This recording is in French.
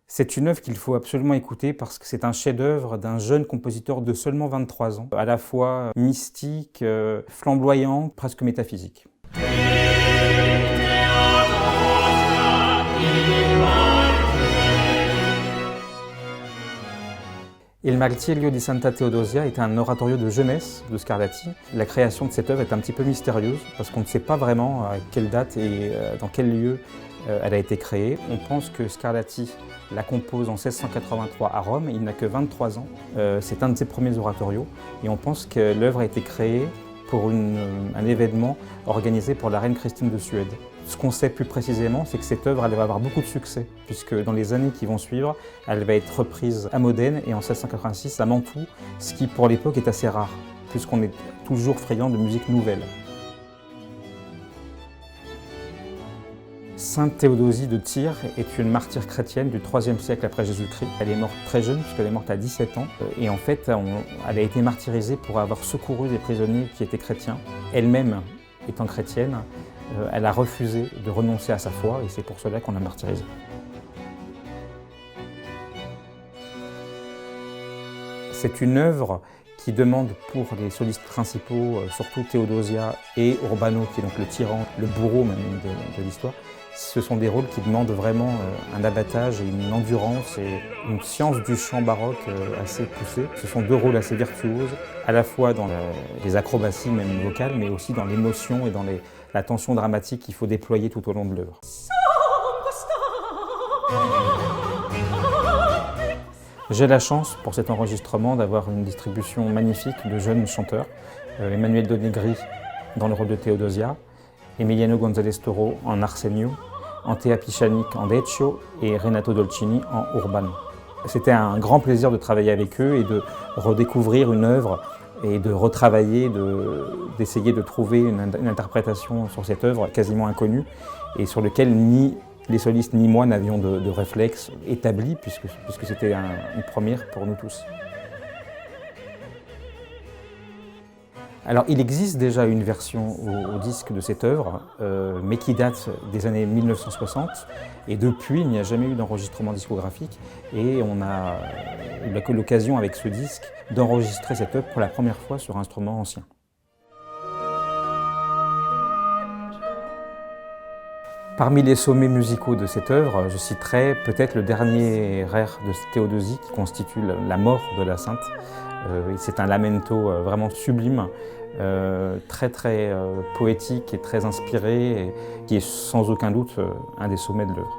C'est une œuvre qu'il faut absolument écouter parce que c'est un chef-d'œuvre d'un jeune compositeur de seulement 23 ans, à la fois mystique, flamboyant, presque métaphysique. Il Martirio di Santa Teodosia est un oratorio de jeunesse de Scarlatti. La création de cette œuvre est un petit peu mystérieuse parce qu'on ne sait pas vraiment à quelle date et dans quel lieu elle a été créée. On pense que Scarlatti la compose en 1683 à Rome, il n'a que 23 ans. C'est un de ses premiers oratorios et on pense que l'œuvre a été créée pour un événement organisé pour la reine Christine de Suède. Ce qu'on sait plus précisément, c'est que cette œuvre elle va avoir beaucoup de succès, puisque dans les années qui vont suivre, elle va être reprise à Modène et en 1686 à Mantoue, ce qui pour l'époque est assez rare, puisqu'on est toujours friand de musique nouvelle. Sainte Théodosie de Tyr est une martyre chrétienne du IIIe siècle après Jésus-Christ. Elle est morte très jeune, puisqu'elle est morte à 17 ans. Et en fait, elle a été martyrisée pour avoir secouru des prisonniers qui étaient chrétiens. Elle-même étant chrétienne, elle a refusé de renoncer à sa foi et c'est pour cela qu'on l'a martyrisée. C'est une œuvre qui demande pour les solistes principaux, surtout Théodosia et Urbano, qui est donc le tyran, le bourreau même de l'histoire. Ce sont des rôles qui demandent vraiment un abattage et une endurance et une science du chant baroque assez poussée. Ce sont deux rôles assez virtuoses, à la fois dans les acrobaties même vocales, mais aussi dans l'émotion et dans la tension dramatique qu'il faut déployer tout au long de l'œuvre. J'ai la chance pour cet enregistrement d'avoir une distribution magnifique de jeunes chanteurs. Emmanuel Donegri dans le rôle de Théodosia, Emiliano González Toro en Arsenio, Antea Pichanic en Deccio et Renato Dolcini en Urbano. C'était un grand plaisir de travailler avec eux et de redécouvrir une œuvre et de retravailler, d'essayer de trouver une interprétation sur cette œuvre quasiment inconnue et sur laquelle ni les solistes ni moi n'avions de réflexe établi puisque c'était une première pour nous tous. Alors, il existe déjà une version au disque de cette œuvre, mais qui date des années 1960. Et depuis, il n'y a jamais eu d'enregistrement discographique. Et on a eu l'occasion avec ce disque d'enregistrer cette œuvre pour la première fois sur instrument ancien. Parmi les sommets musicaux de cette œuvre, je citerai peut-être le dernier air de Théodosie qui constitue la mort de la sainte. C'est un lamento vraiment sublime, très poétique et très inspiré, et qui est sans aucun doute un des sommets de l'œuvre.